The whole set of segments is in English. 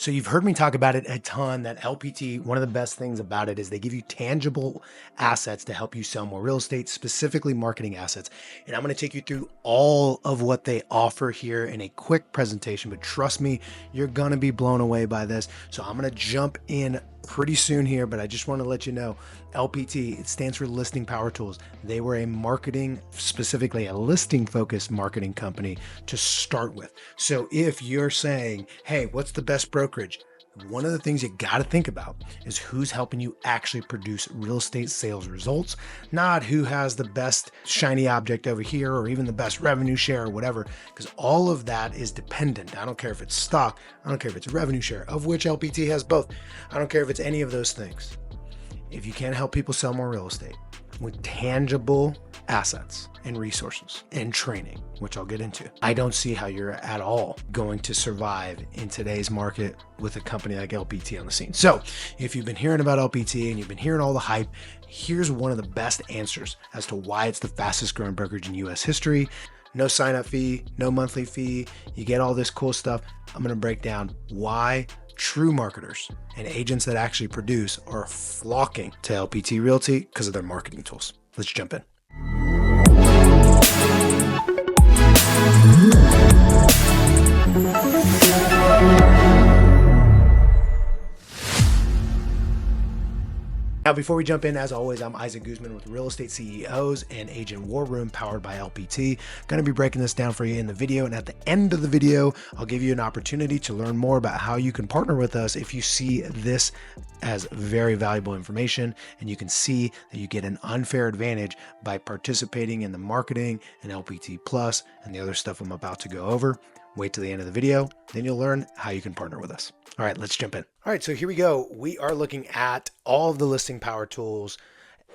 So you've heard me talk about it a ton that LPT, one of the best things about it is they give you tangible assets to help you sell more real estate, specifically marketing assets. And I'm going to take you through all of what they offer here in a quick presentation, but trust me, you're going to be blown away by this. So I'm going to jump in pretty soon here, but I just want to let you know LPT, it stands for Listing Power Tools. They were a marketing, specifically a listing focused marketing company to start with. So if you're saying, hey, what's the best brokerage? One of the things you got to think about is who's helping you actually produce real estate sales results, not who has the best shiny object over here or even the best revenue share or whatever, because all of that is dependent. I don't care if it's stock, I don't care if it's revenue share, of which LPT has both. I don't care if it's any of those things. If you can't help people sell more real estate with tangible assets and resources and training, which I'll get into, I don't see how you're at all going to survive in today's market with a company like LPT on the scene. So if you've been hearing about LPT and you've been hearing all the hype, here's one of the best answers as to why it's the fastest growing brokerage in US history. No sign up fee, no monthly fee. You get all this cool stuff. I'm going to break down why true marketers and agents that actually produce are flocking to LPT Realty because of their marketing tools. Let's jump in. Now, before we jump in, as always, I'm Isaac Guzman with Real Estate CEOs and Agent War Room powered by LPT. Going to be breaking this down for you in the video. And at the end of the video, I'll give you an opportunity to learn more about how you can partner with us if you see this as very valuable information. And you can see that you get an unfair advantage by participating in the marketing and LPT Plus and the other stuff I'm about to go over. Wait till the end of the video, then you'll learn how you can partner with us. All right, let's jump in. All right, so here we go. We are looking at all of the listing power tools,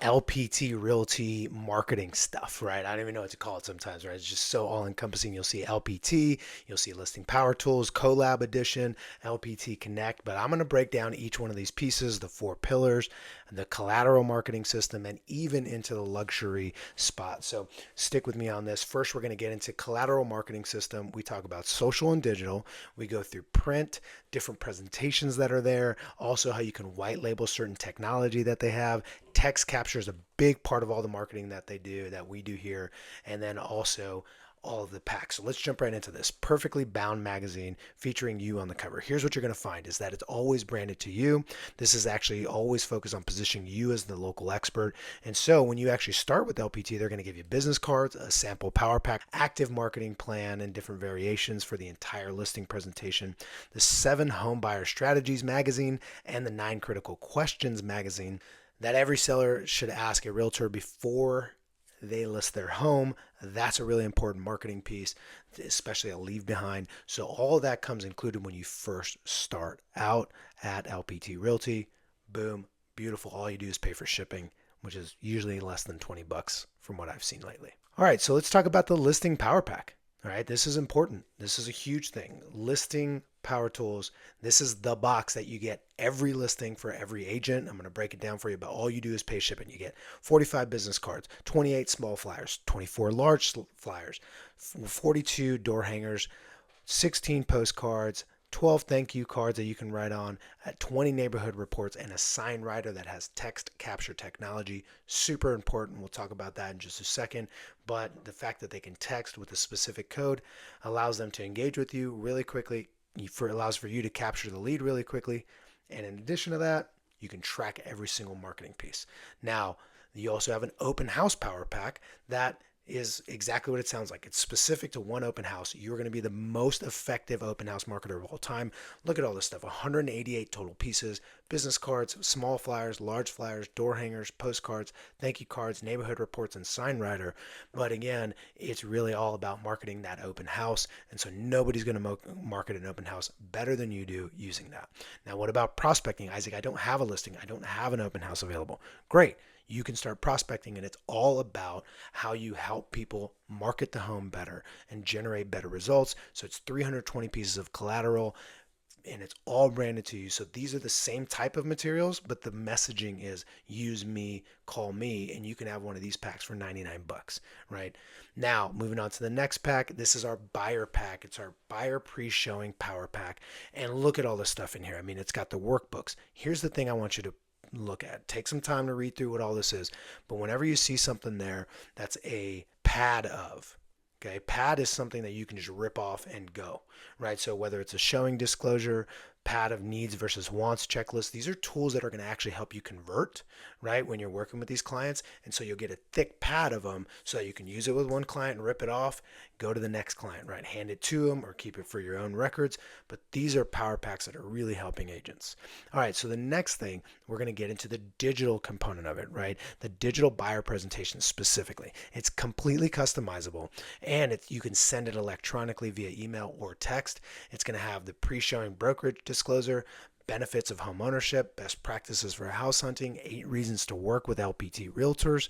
LPT Realty marketing stuff, right? I don't even know what to call it sometimes, right? It's just so all encompassing. You'll see LPT, you'll see listing power tools, collab edition, LPT Connect, but I'm going to break down each one of these pieces, the 4 pillars, the collateral marketing system, and even into the luxury spot. So stick with me on this. First, we're going to get into collateral marketing system. We talk about social and digital. We go through print, different presentations that are there, also how you can white label certain technology that they have. Text capture is a big part of all the marketing that they do, that we do here, and then also all of the packs. So let's jump right into this. Perfectly Bound magazine featuring you on the cover. Here's what you're going to find is that it's always branded to you. This is actually always focused on positioning you as the local expert. And so when you actually start with LPT, they're going to give you business cards, a sample power pack, active marketing plan, and different variations for the entire listing presentation, the 7 home buyer strategies magazine, and the 9 critical questions magazine that every seller should ask a realtor before they list their home. That's a really important marketing piece, especially a leave behind. So all of that comes included when you first start out at LPT Realty. Boom, beautiful. All you do is pay for shipping, which is usually less than $20 from what I've seen lately. All right, so let's talk about the listing power pack. All right, this is important. This is a huge thing. Listing power tools. This is the box that you get every listing for every agent. I'm going to break it down for you, but all you do is pay shipping. You get 45 business cards, 28 small flyers, 24 large flyers, 42 door hangers, 16 postcards, 12 thank you cards that you can write on, 20 neighborhood reports, and a sign writer that has text capture technology. Super important. We'll talk about that in just a second. But the fact that they can text with a specific code allows them to engage with you really quickly. Allows for you to capture the lead really quickly. And in addition to that, you can track every single marketing piece. Now, you also have an open house power pack that is exactly what it sounds like. It's specific to one open house. You're going to be the most effective open house marketer of all time. Look at all this stuff. 188 total pieces, business cards, small flyers, large flyers, door hangers, postcards, thank you cards, neighborhood reports, and sign writer. But again, it's really all about marketing that open house. And so nobody's going to market an open house better than you do using that. Now, what about prospecting? Isaac, I don't have a listing. I don't have an open house available. Great. You can start prospecting, and it's all about how you help people market the home better and generate better results. So it's 320 pieces of collateral, and it's all branded to you. So these are the same type of materials, but the messaging is use me, call me, and you can have one of these packs for 99 bucks, right? Now, moving on to the next pack, this is our buyer pack. It's our buyer pre-showing power pack. And look at all the stuff in here. I mean, it's got the workbooks. Here's the thing I want you to look at. Take some time to read through what all this is. But whenever you see something there, that's a pad of. Okay, pad is something that you can just rip off and go, right? So whether it's a showing disclosure, pad of needs versus wants checklist, these are tools that are going to actually help you convert, right, when you're working with these clients. And so you'll get a thick pad of them so that you can use it with one client and rip it off, go to the next client, right? Hand it to them or keep it for your own records. But these are power packs that are really helping agents. All right, so the next thing, we're going to get into the digital component of it, right? The digital buyer presentation specifically. It's completely customizable, and you can send it electronically via email or text. It's going to have the pre-showing brokerage disclosure, benefits of home ownership, best practices for house hunting, 8 reasons to work with LPT realtors.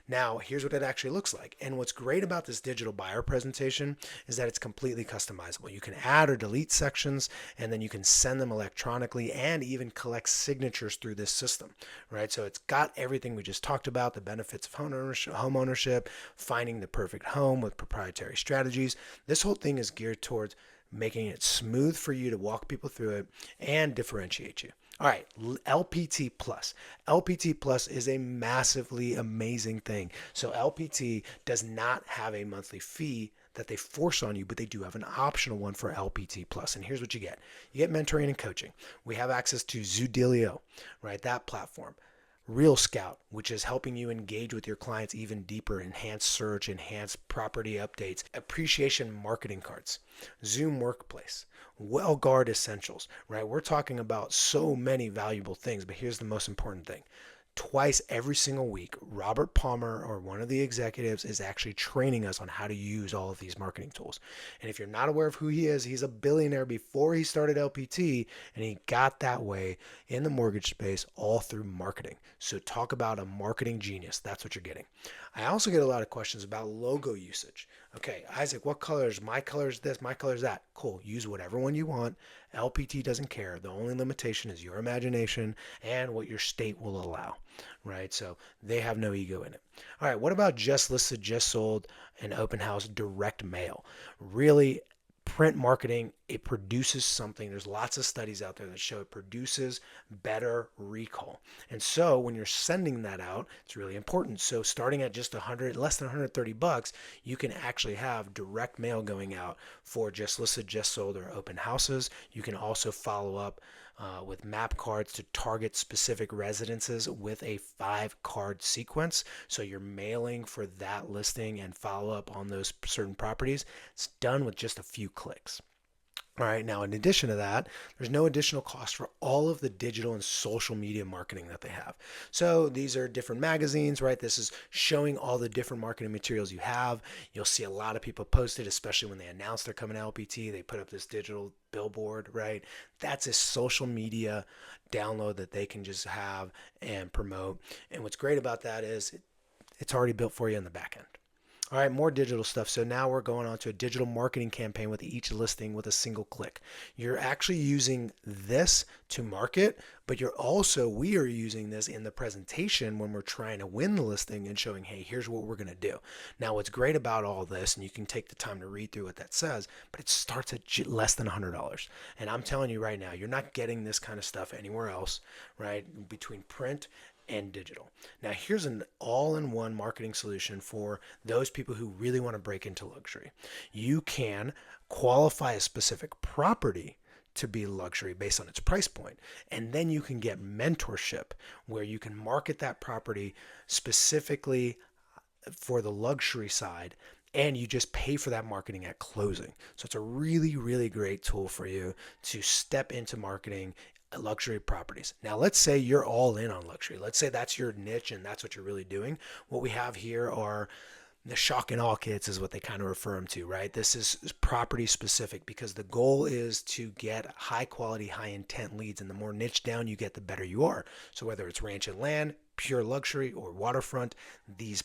Now, here's what it actually looks like. And what's great about this digital buyer presentation is that it's completely customizable. You can add or delete sections, and then you can send them electronically and even collect signatures through this system, right? So it's got everything we just talked about, the benefits of home ownership, finding the perfect home with proprietary strategies. This whole thing is geared towards making it smooth for you to walk people through it and differentiate you. All right, LPT Plus. LPT Plus is a massively amazing thing. So LPT does not have a monthly fee that they force on you, but they do have an optional one for LPT Plus. And here's what you get. You get mentoring and coaching. We have access to Zoodealio, right? That platform. Real Scout, which is helping you engage with your clients even deeper, enhanced search, enhanced property updates, appreciation marketing cards, Zoom Workplace, WellGuard Essentials, right? We're talking about so many valuable things, but here's the most important thing. Twice every single week, Robert Palmer or one of the executives is actually training us on how to use all of these marketing tools. And if you're not aware of who he is, he's a billionaire before he started LPT, and he got that way in the mortgage space all through marketing. So talk about a marketing genius. That's what you're getting. I also get a lot of questions about logo usage. Okay, Isaac, what colors? My color is this, my color is that. Cool, use whatever one you want. LPT doesn't care. The only limitation is your imagination and what your state will allow, right? So they have no ego in it. All right, what about just listed, just sold, and open house direct mail? Really, print marketing, it produces something. There's lots of studies out there that show it produces better recall. And so when you're sending that out, it's really important. So starting at just less than 130 bucks, you can actually have direct mail going out for just listed, just sold, or open houses. You can also follow up with map cards to target specific residences with a 5-card sequence. So you're mailing for that listing and follow up on those certain properties. It's done with just a few clicks. All right, now in addition to that, there's no additional cost for all of the digital and social media marketing that they have. So these are different magazines, right? This is showing all the different marketing materials you have. You'll see a lot of people post it, especially when they announce they're coming to LPT. They put up this digital billboard, right? That's a social media download that they can just have and promote. And what's great about that is it's already built for you in the back end. All right, more digital stuff. So now we're going on to a digital marketing campaign with each listing with a single click. You're actually using this to market, but we are using this in the presentation when we're trying to win the listing and showing, hey, here's what we're going to do. Now, what's great about all this, and you can take the time to read through what that says, but it starts at less than $100. And I'm telling you right now, you're not getting this kind of stuff anywhere else, right? Between print and digital. Now, here's an all-in-one marketing solution for those people who really want to break into luxury. You can qualify a specific property to be luxury based on its price point. And then you can get mentorship where you can market that property specifically for the luxury side, and you just pay for that marketing at closing. So it's a really, really great tool for you to step into marketing luxury properties. Now, let's say you're all in on luxury. Let's say that's your niche and that's what you're really doing. What we have here are the shock and awe kits is what they kind of refer them to, right? This is property specific because the goal is to get high quality, high intent leads. And the more niche down you get, the better you are. So whether it's ranch and land, pure luxury, or waterfront, these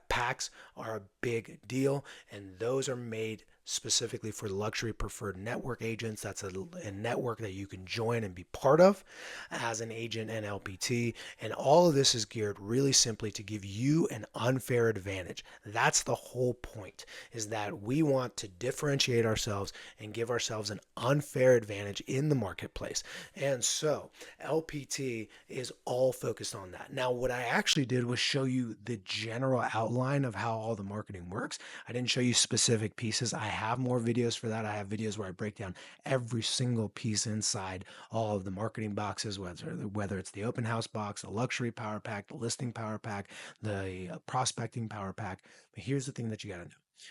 packs are a big deal. And those are made specifically for luxury preferred network agents. That's a network that you can join and be part of as an agent and LPT. And all of this is geared really simply to give you an unfair advantage. That's the whole point, is that we want to differentiate ourselves and give ourselves an unfair advantage in the marketplace. And so LPT is all focused on that. Now, what I actually did was show you the general outline of how all the marketing works. I didn't show you specific pieces. I have more videos for that. I have videos where I break down every single piece inside all of the marketing boxes, whether it's the open house box, the luxury power pack, the listing power pack, the prospecting power pack. But here's the thing that you got to know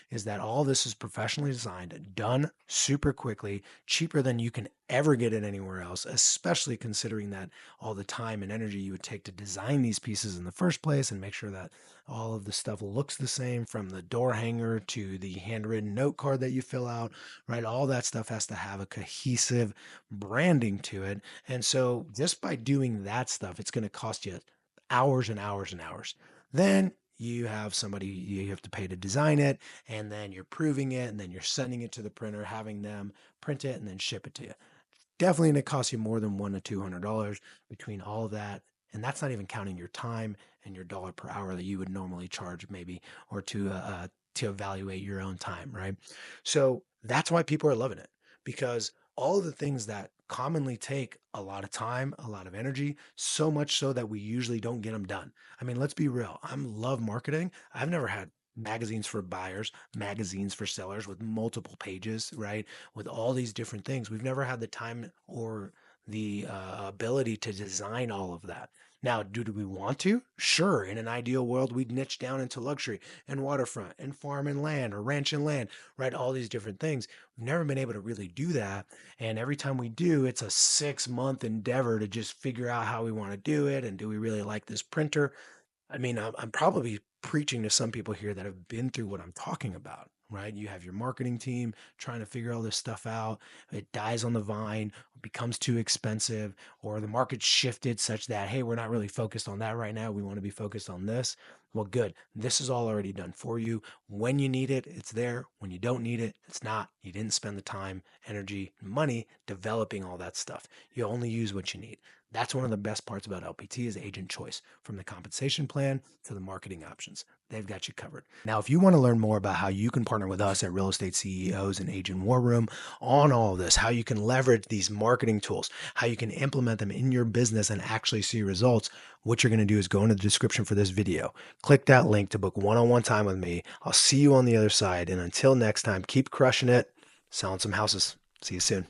is that all this is professionally designed, done super quickly, cheaper than you can ever get it anywhere else, especially considering that all the time and energy you would take to design these pieces in the first place and make sure that all of the stuff looks the same, from the door hanger to the handwritten note card that you fill out, right? All that stuff has to have a cohesive branding to it. And so just by doing that stuff, it's going to cost you hours and hours and hours. Then you have somebody you have to pay to design it, and then you're proving it, and then you're sending it to the printer, having them print it and then ship it to you. Definitely going to cost you more than $100 to $200 between all of that. And that's not even counting your time and your dollar per hour that you would normally charge, maybe, or to evaluate your own time, right? So that's why people are loving it, because all of the things that commonly take a lot of time, a lot of energy, so much so that we usually don't get them done. I mean, let's be real. I love marketing. I've never had magazines for buyers, magazines for sellers with multiple pages, right? With all these different things. We've never had the time or the ability to design all of that. Now, do we want to? Sure. In an ideal world, we'd niche down into luxury and waterfront and farm and land or ranch and land, right? All these different things. We've never been able to really do that. And every time we do, it's a 6-month endeavor to just figure out how we want to do it. And do we really like this printer? I mean, I'm probably preaching to some people here that have been through what I'm talking about, right? You have your marketing team trying to figure all this stuff out. It dies on the vine, becomes too expensive, or the market shifted such that, hey, we're not really focused on that right now. We want to be focused on this. Well, good. This is all already done for you. When you need it, it's there. When you don't need it, it's not. You didn't spend the time, energy, money developing all that stuff. You only use what you need. That's one of the best parts about LPT is agent choice, from the compensation plan to the marketing options. They've got you covered. Now, if you want to learn more about how you can partner with us at Real Estate CEOs and Agent War Room on all of this, how you can leverage these marketing tools, how you can implement them in your business and actually see results, what you're going to do is go into the description for this video. Click that link to book one-on-one time with me. I'll see you on the other side. And until next time, keep crushing it, selling some houses. See you soon.